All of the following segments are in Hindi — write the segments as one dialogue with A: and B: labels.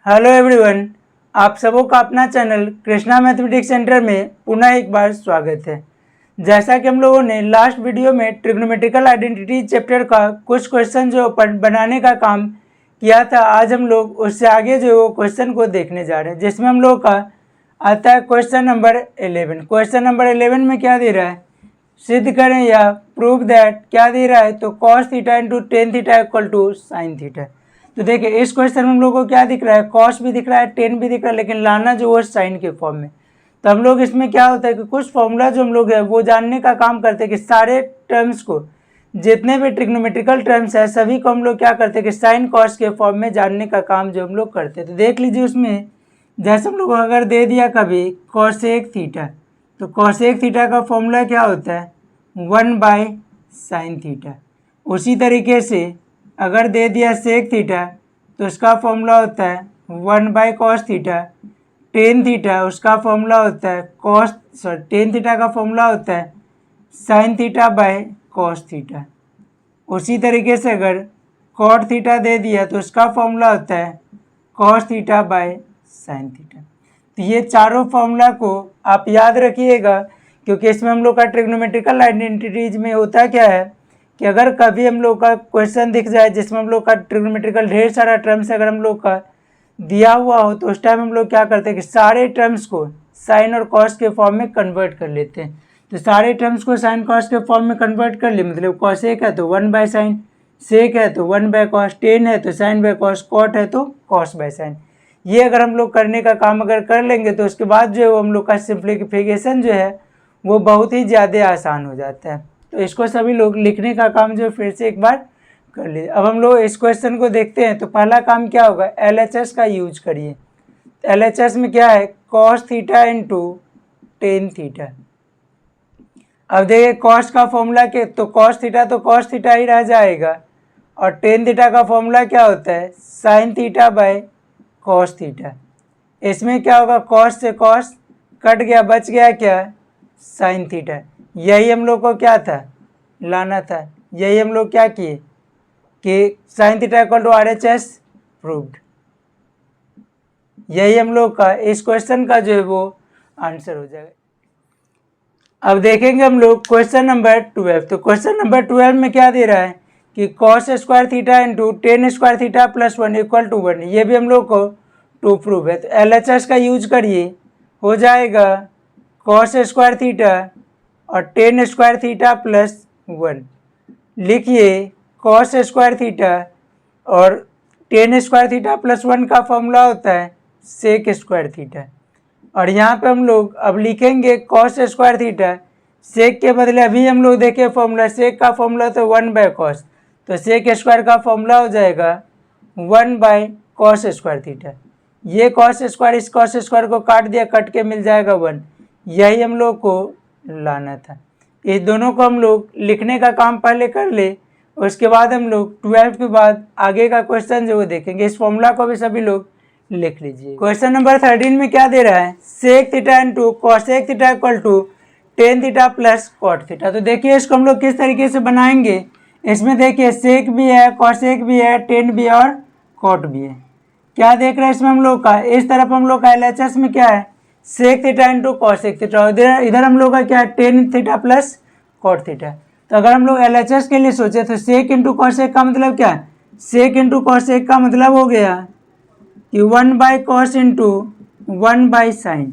A: हेलो एवरीवन, आप सबों का अपना चैनल कृष्णा मैथमेटिक्स सेंटर में पुनः एक बार स्वागत है। जैसा कि हम लोगों ने लास्ट वीडियो में ट्रिग्नोमेट्रिकल आइडेंटिटी चैप्टर का कुछ क्वेश्चन जो बनाने का काम किया था, आज हम लोग उससे आगे जो वो क्वेश्चन को देखने जा रहे हैं, जिसमें हम लोग का आता है क्वेश्चन नंबर 11। क्वेश्चन नंबर 11 में क्या दे रहा है, सिद्ध करें या प्रूव दैट, क्या दे रहा है तो cos theta into tan theta equal to sine theta. तो देखिए इस क्वेश्चन में हम लोग को क्या दिख रहा है, कॉस भी दिख रहा है, टेन भी दिख रहा है, लेकिन लाना जो वो साइन के फॉर्म में। तो हम लोग इसमें क्या होता है कि कुछ फॉर्मूला जो हम लोग है वो जानने का काम करते हैं कि सारे टर्म्स को, जितने भी ट्रिग्नोमेट्रिकल टर्म्स है सभी को हम लोग क्या करते हैं कि साइन कॉस के फॉर्म में जानने का काम जो हम लोग करते हैं। तो देख लीजिए उसमें जैसे हम लोग अगर दे दिया कभी कॉसेक थीटा, तो कॉसेक थीटा का फॉर्मूला क्या होता है 1/sin थीटा। उसी तरीके से अगर दे दिया सेक थीटा तो उसका फॉर्मूला होता है 1/cos थीटा। टेन थीटा उसका फॉर्मूला होता है टेन थीटा का फॉर्मूला होता है sine theta by cos theta. उसी तरीके से अगर कॉट थीटा दे दिया तो उसका फॉर्मूला होता है cos theta by sine theta. तो ये चारों फॉर्मूला को आप याद रखिएगा, क्योंकि इसमें हम लोग का ट्रिग्नोमेट्रिकल आइडेंटिटीज में होता क्या है कि अगर कभी हम लोग का क्वेश्चन दिख जाए जिसमें हम लोग का ट्रिग्नोमेट्रिकल ढेर सारा टर्म्स अगर हम लोग का दिया हुआ हो, तो उस टाइम हम लोग क्या करते हैं कि सारे टर्म्स को साइन और कॉस के फॉर्म में कन्वर्ट कर लेते हैं। तो सारे टर्म्स को साइन कॉस के फॉर्म में कन्वर्ट कर लिए, मतलब कॉसेक है तो 1/sin, सेक है तो 1/cos, टेन है तो साइन बाय कॉस, कॉट है तो कॉस बाय साइन। ये अगर हम लोग करने का काम अगर कर लेंगे तो उसके बाद जो है वो हम लोग का सिंप्लीफिकेशन जो है वो बहुत ही ज़्यादा आसान हो जाता है। तो इसको सभी लोग लिखने का काम जो फिर से एक बार कर लीजिए। अब हम लोग इस क्वेश्चन को देखते हैं। तो पहला काम क्या होगा, LHS का यूज करिए। LHS में क्या है cos theta into tan theta. अब देखिए कॉस का फॉर्मूला के तो cos थीटा ही रह जाएगा, और टेन थीटा का फॉर्मूला क्या होता है sine theta by cos theta. इसमें क्या होगा कॉस से कॉस कट गया, बच गया क्या साइन थीटा। यही हम लोग को क्या था लाना था, यही हम लोग क्या किए कि sine theta equal to RHS proved. यही हम लोग का इस क्वेश्चन का जो है वो आंसर हो जाएगा। अब देखेंगे हम लोग क्वेश्चन नंबर 12। तो क्वेश्चन नंबर 12 में क्या दे रहा है कि cos square theta into tan square theta plus 1 equal to 1। ये भी हम लोग को टू प्रूव है। तो LHS का यूज करिए, हो जाएगा कॉस स्क्वायर थीटा और टेन स्क्वायर थीटा प्लस 1। लिखिए कॉस स्क्वायर थीटा और टेन स्क्वायर थीटा प्लस 1 का फॉर्मूला होता है सेक स्क्वायर थीटा। और यहाँ पे हम लोग अब लिखेंगे कॉस स्क्वायर थीटा, सेक के बदले अभी हम लोग देखें फॉर्मूला, सेक का फॉर्मूला तो 1/cos, तो सेक स्क्वायर का फॉर्मूला हो जाएगा 1/cos स्क्वायर थीटा। ये कॉस स्क्वायर इस कॉस स्क्वायर को काट दिया, कट के मिल जाएगा 1। यही हम लोग को लाना था। इस दोनों को हम लोग लिखने का काम पहले कर ले, उसके बाद हम लोग 12 के बाद आगे का क्वेश्चन जो वो देखेंगे। इस फॉर्मूला को भी सभी लोग लिख लीजिए। क्वेश्चन नंबर 13 में क्या दे रहा है sec theta into cosec theta equal to tan theta plus cot theta. तो देखिए इसको हम लोग किस तरीके से बनाएंगे। इसमें देखिए सेक भी है, कॉसेक भी है, टेन भी है और कॉट भी है। क्या देख रहे हैं इसमें हम लोग का, इस तरफ हम लोग का LHS में क्या है sec theta into cosec theta, इधर हम लोग का क्या है tan theta plus cot theta. तो अगर हम लोग LHS के लिए सोचे तो सेक इंटू कॉसेक का मतलब क्या है, सेक इंटू कॉसेक का मतलब हो गया कि 1/cos इंटू 1/sin।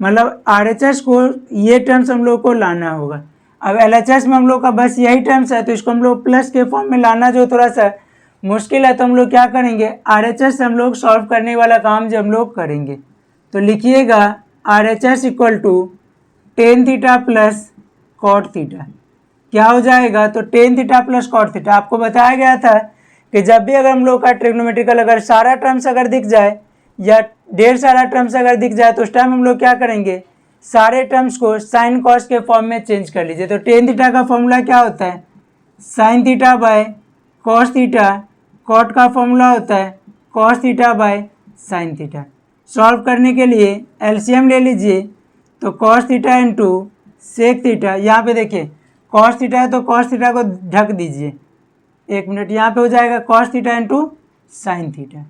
A: मतलब RHS को ये टर्म्स हम लोग को लाना होगा। अब LHS में हम लोग का बस यही टर्म्स है, तो इसको हम लोग प्लस के फॉर्म में लाना जो थोड़ा सा मुश्किल है। तो हम लोग क्या करेंगे RHS से हम लोग सॉल्व करने वाला काम जो हम लोग करेंगे। तो लिखिएगा RHS equal to tan theta plus cot theta. क्या हो जाएगा तो tan theta plus cot theta. आपको बताया गया था कि जब भी अगर हम लोग का ट्रिग्नोमेट्रिकल अगर सारा टर्म्स अगर दिख जाए या ढेर सारा टर्म्स अगर दिख जाए तो उस टाइम हम लोग क्या करेंगे सारे टर्म्स को साइन कॉस के फॉर्म में चेंज कर लीजिए। तो टेन थीटा का फॉर्मूला क्या होता है sine theta by cos theta, cot का फॉर्मूला होता है cos theta by sine theta. Solve करने के लिए LCM ले लीजिए। तो cos theta into sec theta, यहाँ पे देखिए कॉस थीटा है तो कॉस थीटा को ढक दीजिए, एक मिनट, यहाँ पे हो जाएगा cos theta into sine theta.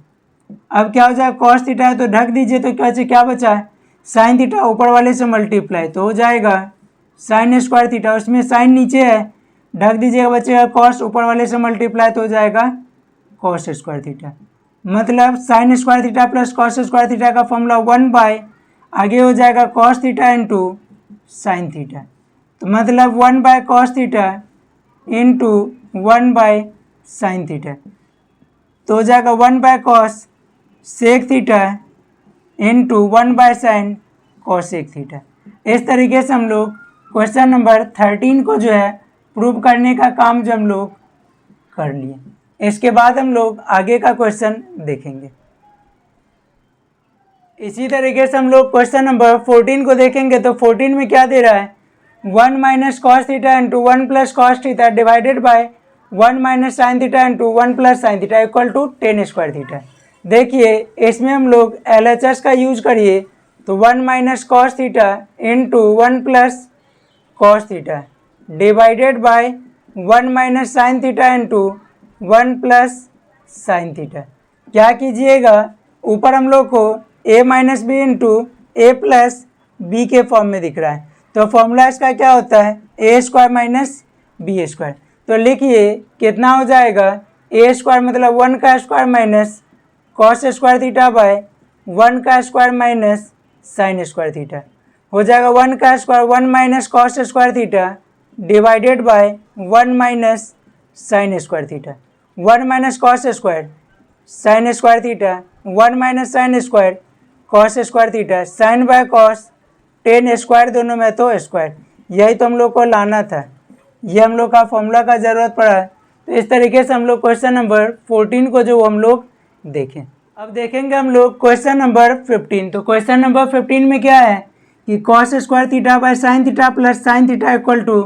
A: अब क्या हो जाएगा, कॉस थीटा है तो ढक दीजिए, तो क्या बचा है, साइन थीटा ऊपर वाले से मल्टीप्लाई, तो हो जाएगा साइन स्क्वायर थीटा, उसमें साइन नीचे है, ढक दीजिएगा, बचेगा कॉस, ऊपर वाले से मल्टीप्लाई तो हो जाएगा कॉस स्क्वायर थीटा। मतलब sine square theta plus cos square theta का फॉर्मूला 1 आगे हो जाएगा cos theta into sine theta, तो मतलब 1 cos theta into 1 sine theta, तो हो जाएगा 1 cos sec theta into 1 sine cosec theta. इस तरीके से हम लोग क्वेश्चन नंबर 13 को जो है प्रूव करने का काम जो हम लोग कर लिए। इसके बाद हम लोग आगे का क्वेश्चन देखेंगे। इसी तरीके से हम लोग क्वेश्चन नंबर 14 को देखेंगे। तो 14 में क्या दे रहा है, 1 minus cos theta into 1 plus cos theta divided by 1 minus sine theta into 1 plus sine theta equal to tan square theta. देखिए इसमें हम लोग LHS का यूज करिए, तो 1 minus cos theta into 1 plus cos theta divided by 1 minus sine theta into 1 plus sine theta. क्या कीजिएगा, ऊपर हम लोग को a minus b into a plus b के फॉर्म में दिख रहा है, तो फॉर्मूला इसका क्या होता है, ए स्क्वायर माइनस बी स्क्वायर। तो लिखिए कितना हो जाएगा, ए स्क्वायर मतलब 1 का square minus cos square theta by 1 का square minus sine square theta, हो जाएगा 1 का square 1 minus cos square theta divided by 1 minus sine square theta, 1 minus cos square sine square theta 1 minus sine square cos square theta, sine by cos tan square दोनों में तो स्क्वायर, यही तो हम लोग को लाना था, ये हम लोग का फॉर्मूला का ज़रूरत पड़ा है। तो इस तरीके से हम लोग क्वेश्चन नंबर 14 को जो हम लोग देखें। अब देखेंगे हम लोग क्वेश्चन नंबर 15। तो क्वेश्चन नंबर 15 में क्या है कि cos square theta by sine theta plus sine theta equal to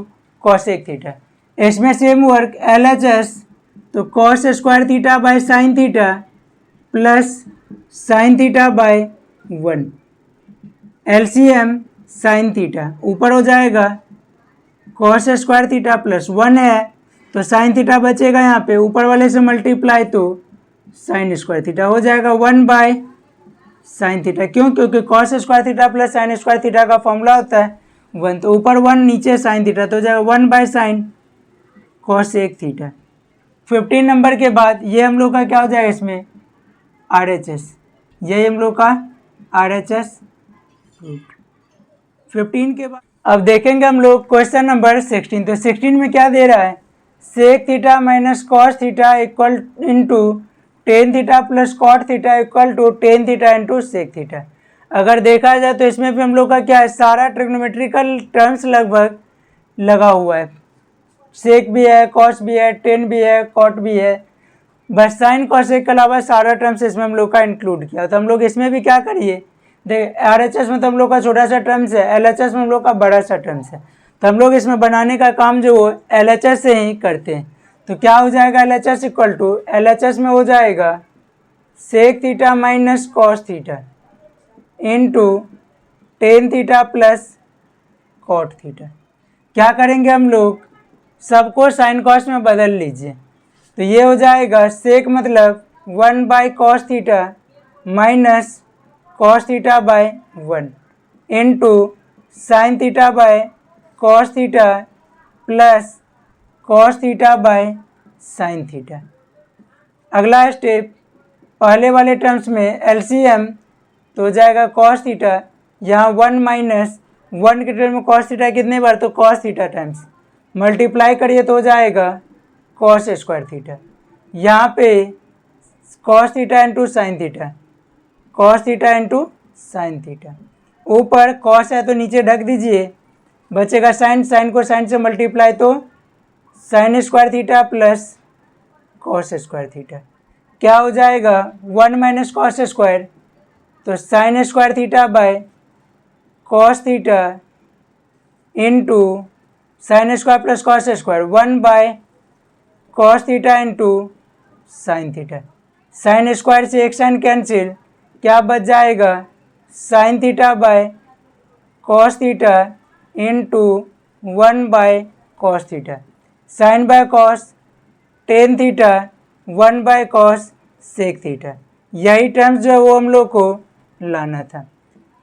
A: cosec theta. इसमें सेम वर्क LHS, तो cos square theta by sine theta plus sine theta by 1, LCM sine theta, ऊपर हो जाएगा कॉस स्क्वायर थीटा प्लस 1 है, तो साइन थीटा बचेगा यहाँ पे, ऊपर वाले से मल्टीप्लाई तो साइन स्क्वायर थीटा हो जाएगा 1 बाय साइन थीटा। क्यों, क्योंकि cos square theta plus sign square theta का फॉर्मूला होता है 1, तो ऊपर 1 नीचे साइन थीटा, तो हो जाएगा 1 by sine cosec theta. 15 number के बाद ये हम लोग का क्या हो जाएगा, इसमें RHS, यही हम लोग का RHS। 15 के बाद अब देखेंगे हम लोग क्वेश्चन नंबर 16। तो 16 में क्या दे रहा है, sec theta minus cos theta equal into tan theta plus cot theta equal to tan theta into sec theta. अगर देखा जाए तो इसमें भी हम लोग का क्या है, सारा ट्रिग्नोमेट्रिकल टर्म्स लगभग लगा हुआ है, सेक भी है, कॉस भी है, टेन भी है, कॉट भी है, बस साइन कॉसेक के अलावा सारा टर्म्स इसमें हम लोग का इंक्लूड किया। तो हम लोग इसमें भी क्या करिए, देख RHS में तो हम लोग का छोटा सा टर्म्स है, LHS में हम लोग का बड़ा सा टर्म्स है, तो हम लोग इसमें बनाने का काम जो वो LHS से ही करते हैं। तो क्या हो जाएगा, LHS इक्वल टू LHS में हो जाएगा sec theta minus cos theta into tan theta plus cot theta. क्या करेंगे हम लोग, सबको साइन कॉस में बदल लीजिए, तो ये हो जाएगा सेक मतलब 1 by cos theta minus cos theta by 1 into sine theta by cos theta plus cos theta by sine theta. अगला स्टेप, पहले वाले टर्म्स में LCM, तो हो जाएगा कॉस थीटा, यहाँ 1 माइनस 1 के टर्म में कॉस थीटा कितने बार, तो कॉस थीटा टाइम्स, मल्टीप्लाई करिए तो हो जाएगा कॉस स्क्वायर थीटा, यहाँ पे cos theta into sine theta, cos theta into sine theta, ऊपर कॉस है तो नीचे ढक दीजिए, बचेगा साइन, साइन को साइन से मल्टीप्लाई तो sign square theta plus cos square theta. क्या हो जाएगा, 1 माइनस कॉस स्क्वायर, तो sign square theta by cos theta into sine square plus cos square 1 by cos theta into sine theta. Sine square से एक साइन कैंसिल, क्या बच जाएगा, sine theta by cos theta into 1 by cos theta, sine by cos tan theta 1 by cos sec theta. यही टर्म्स जो है वो हम लोग को लाना था।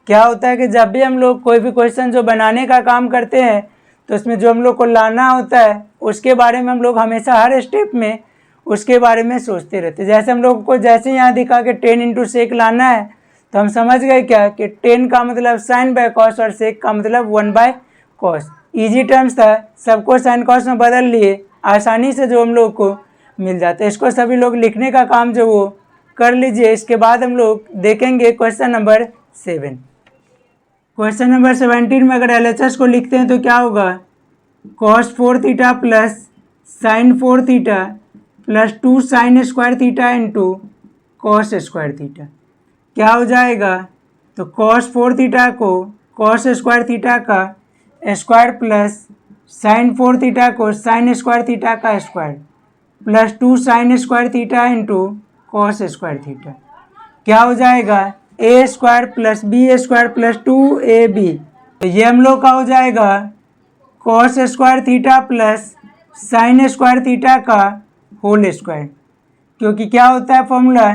A: क्या होता है कि जब भी हम लोग कोई भी क्वेश्चन जो बनाने का काम करते हैं तो उसमें जो हम लोग को लाना होता है उसके बारे में हम लोग हमेशा हर स्टेप में उसके बारे में सोचते रहते हैं। जैसे हम लोग को जैसे यहाँ दिखा कि 10 इंटू सेक लाना है तो हम समझ गए क्या कि 10 का मतलब साइन बाय कॉस और सेक का मतलब 1 बाय कॉस। ईजी टर्म्स था, सबको साइन कॉस में बदल लिए, आसानी से जो हम लोग को मिल जाता है। इसको सभी लोग लिखने का काम जो वो कर लीजिए। इसके बाद हम लोग देखेंगे क्वेश्चन नंबर 7। क्वेश्चन नंबर 17 में अगर LHS को लिखते हैं तो क्या होगा, cos 4 theta plus sine 4 theta plus 2 sine square theta into cos square theta. क्या हो जाएगा, तो cos 4 थीटा को कॉस स्क्वायर थीटा का स्क्वायर प्लस साइन 4 थीटा को साइन स्क्वायर थीटा का square plus 2 sine square theta into cos square theta. क्या हो जाएगा, ए square plus B square plus 2ab। तो ये हम लोग का हो जाएगा cos square theta plus sign square theta का होल स्क्वायर। क्योंकि क्या होता है फॉर्मूला,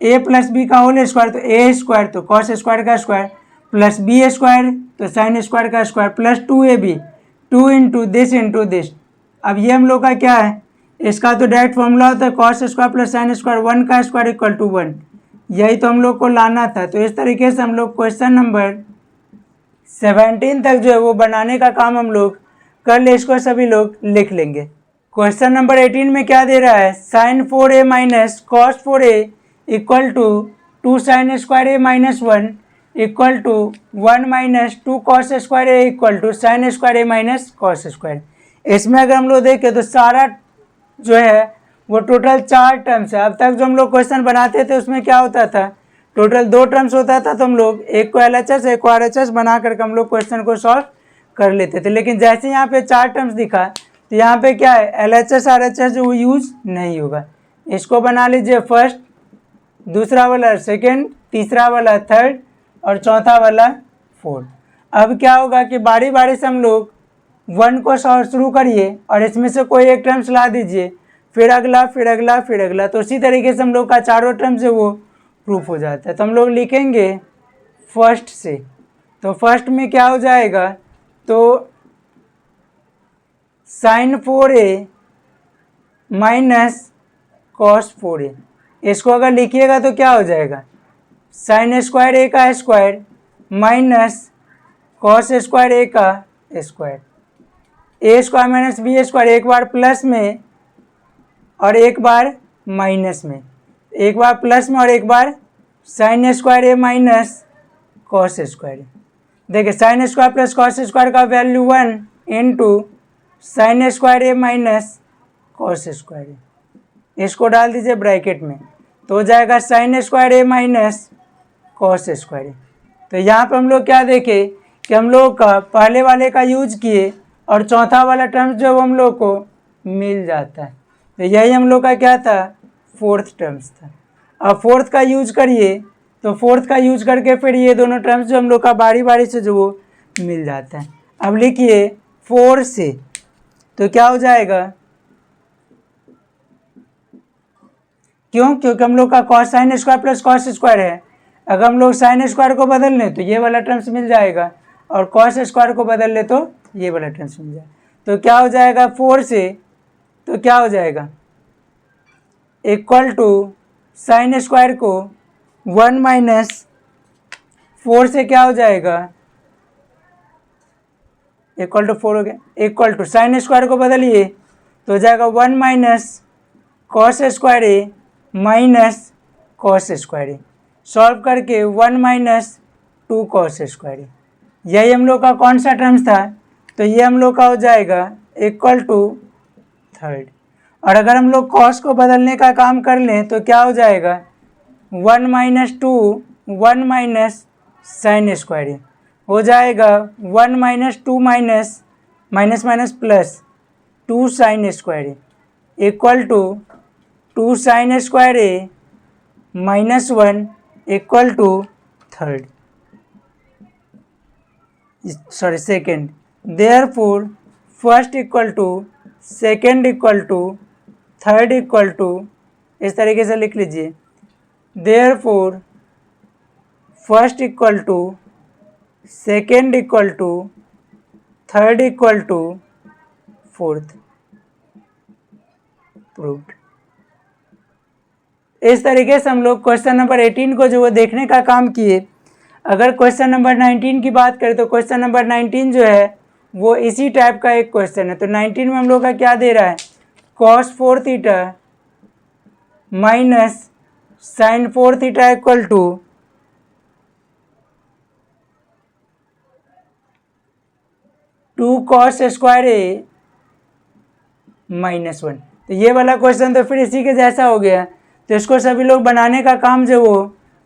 A: ए प्लस बी का होल स्क्वायर तो ए स्क्वायर तो कॉस स्क्वायर का स्क्वायर प्लस बी स्क्वायर तो साइन स्क्वायर का square plus 2ab, 2 into this. अब ये हम लोग का क्या है, इसका तो डायरेक्ट फॉर्मूला होता है cos square plus sine square 1 का स्क्वायर इक्वल टू 1। यही तो हम लोग को लाना था। तो इस तरीके से हम लोग क्वेश्चन नंबर 17 तक जो है वो बनाने का काम हम लोग कर ले, इसको सभी लोग लिख लेंगे। क्वेश्चन नंबर 18 में क्या दे रहा है, sine 4a minus cos 4a equal to 2 sine square a minus 1 equal to 1 minus 2 cos square a equal to sine square a minus cos square. इसमें अगर हम लोग देखें तो सारा जो है वो टोटल 4 टर्म्स है। अब तक जो हम लोग क्वेश्चन बनाते थे उसमें क्या होता था, टोटल 2 टर्म्स होता था, तो हम लोग एक को LHS एक को RHS बना करके हम लोग क्वेश्चन को सॉल्व कर लेते थे। लेकिन जैसे यहाँ पे 4 टर्म्स दिखा तो यहाँ पे क्या है, LHS RHS जो यूज नहीं होगा। इसको बना लीजिए फर्स्ट, दूसरा वाला सेकेंड, तीसरा वाला थर्ड और चौथा वाला फोर्थ। अब क्या होगा कि बारी बारी से हम लोग 1 को शुरू करिए और इसमें से कोई एक टर्म्स ला दीजिए, फिर अगला फिर अगला फिर अगला, तो उसी तरीके से हम लोग का चारों टर्म से वो प्रूफ हो जाता है। तो हम लोग लिखेंगे फर्स्ट से, तो फर्स्ट में क्या हो जाएगा, तो sign 4a minus cos 4a। इसको अगर लिखिएगा तो क्या हो जाएगा, साइन स्क्वायर a का square minus cos square a का स्क्वायर, ए स्क्वायर माइनस बी स्क्वायर, एक बार प्लस में और एक बार माइनस में, एक बार प्लस में और एक बार sign square a minus cos square. देखिए sine square plus cos square का value 1 into sine square a minus cos square. इसको डाल दीजिए ब्रैकेट में, तो हो जाएगा sign square a minus cos square. तो यहाँ पे हम लोग क्या देखें कि हम लोग का पहले वाले का यूज किए और चौथा वाला टर्म्स जो हम लोग को मिल जाता है। तो यही हम लोग का क्या था, फोर्थ टर्म्स था। अब फोर्थ का यूज करिए, तो फोर्थ का यूज करके फिर ये दोनों टर्म्स जो हम लोग का बारी बारी से जो वो मिल जाता है। अब लिखिए 4 से, तो क्या हो जाएगा, क्योंकि हम लोग का cos sine square plus cos square है। अगर हम लोग साइन स्क्वायर को बदल लें तो ये वाला टर्म्स मिल जाएगा और कॉस स्क्वायर को बदल ले तो ये वाला टर्म्स मिल जाएगा। तो क्या हो जाएगा 4 से, तो क्या हो जाएगा इक्वल टू साइन स्क्वायर को 1 माइनस 4 से क्या हो जाएगा, इक्वल टू 4 हो गया, इक्वल टू साइन स्क्वायर को बदलिए तो हो जाएगा 1 minus cos square a minus cos square A. Solve करके 1 माइनस 2 कॉस स्क्वायर ए। यही हम लोग का कौन सा टर्म्स था, तो ये हम लोग का हो जाएगा इक्वल टू थर्ड। और अगर हम लोग कॉस को बदलने का काम कर लें तो क्या हो जाएगा, 1 minus 2 1 minus sine square a हो जाएगा 1 minus 2 minus minus minus plus 2 sine square a equal to 2 sine square a minus 1 equal to third, sorry second. Therefore first equal to second equal to third equal to, इस तरीके से लिख लीजिए। Therefore first equal to second equal to third equal to fourth, proved. इस तरीके से हम लोग क्वेश्चन नंबर 18 को जो वो देखने का काम किए। अगर क्वेश्चन नंबर 19 की बात करें तो क्वेश्चन नंबर 19 जो है वो इसी टाइप का एक क्वेश्चन है। तो 19 में हम लोग का क्या दे रहा है, cos 4 theta minus sine 4 theta equal to 2 cos square a minus 1। तो ये वाला क्वेश्चन तो फिर इसी के जैसा हो गया। तो इसको सभी लोग बनाने का काम जो वो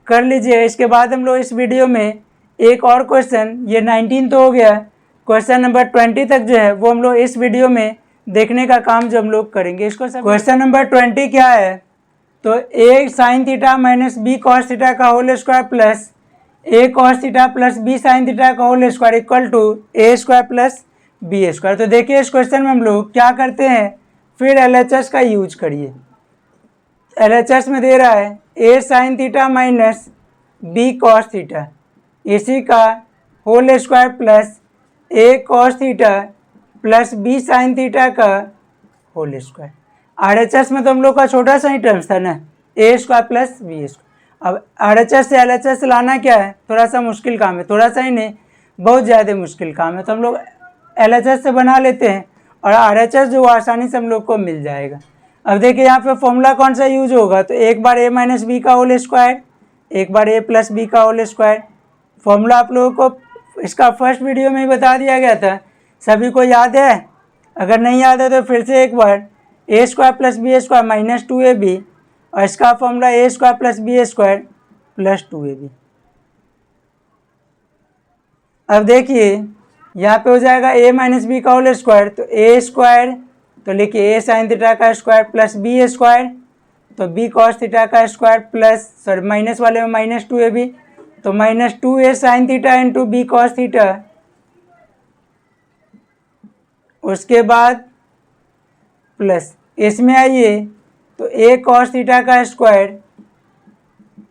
A: कर लीजिए। इसके बाद हम लोग इस वीडियो में एक और क्वेश्चन, ये 19 तो हो गया, क्वेश्चन नंबर 20 तक जो है वो हम लोग इस वीडियो में देखने का काम जो हम लोग करेंगे। इसको क्वेश्चन नंबर 20 क्या है, तो a sine theta minus b cos theta का whole square plus a cos theta plus B sine theta का whole square equal to A square plus B square. तो देखिए इस क्वेश्चन में हम लोग क्या करते हैं, फिर LHS का यूज करिए। LHS में दे रहा है a sine theta minus b cos theta, इसी का whole square plus a cos theta plus B sine theta का होल स्क्वायर। RHS में तो हम लोग का छोटा सा ही टर्म्स था ना, ए स्क्वायर प्लस बी स्क्वायर। अब RHS से LHS लाना क्या है, थोड़ा सा मुश्किल काम है, थोड़ा सा ही नहीं बहुत ज़्यादा मुश्किल काम है। तो हम लोग LHS से बना लेते हैं और RHS जो आसानी से हम लोग को मिल जाएगा। अब देखिए यहाँ पे फॉर्मूला कौन सा यूज होगा, तो एक बार a माइनस बी का होल स्क्वायर, एक बार a प्लस बी का होल स्क्वायर। फॉर्मूला आप लोगों को इसका फर्स्ट वीडियो में ही बता दिया गया था, सभी को याद है? अगर नहीं याद है तो फिर से एक बार, a square plus B square minus 2ab और इसका formula a square plus B square plus 2ab। अब देखिए यहाँ पे हो जाएगा a माइनस बी का होल स्क्वायर, तो ए स्क्वायर, तो लिखिए ए साइन थीटा का स्क्वायर प्लस बी स्क्वायर, तो बी कॉस थीटा का स्क्वायर प्लस, सॉरी माइनस वाले में माइनस 2ab, तो minus 2a sine theta into b cos theta, उसके बाद प्लस इसमें आइए तो a कॉस थीटा का square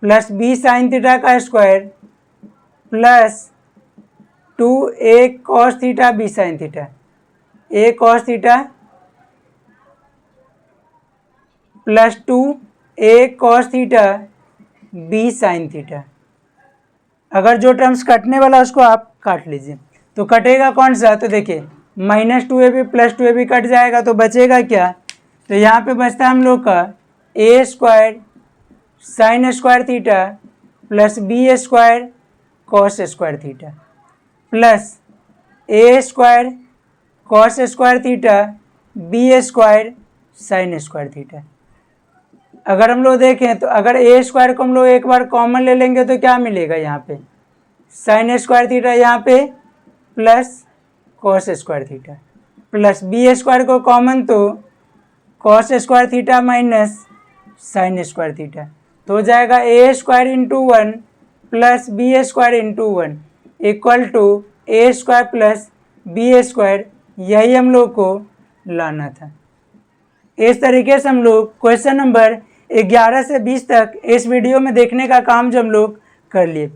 A: plus B sine theta का square plus 2a cos theta B sine theta, a cos theta plus 2a cos theta B sine theta. अगर जो टर्म्स कटने वाला उसको आप काट लीजिए। तो कटेगा कौन सा, तो देखिए minus 2ab plus 2ab cut जाएगा तो बचेगा क्या, तो यहाँ पे बचता है हम लोग का A square sine square theta plus B square cos square theta plus A square cos square theta B square sine square theta. अगर हम लोग देखें तो अगर ए स्क्वायर को हम लोग एक बार कॉमन ले लेंगे तो क्या मिलेगा, यहाँ पे साइन स्क्वायर थीटा यहाँ पे plus cos square theta plus B square को कॉमन तो cos square theta minus sine square theta, तो हो जाएगा ए square into 1 plus B square into 1 equal to A square plus B square. यही हम लोग को लाना था। इस तरीके से हम लोग क्वेश्चन नंबर 11 से 20 तक इस वीडियो में देखने का काम जो हम लोग कर लिए।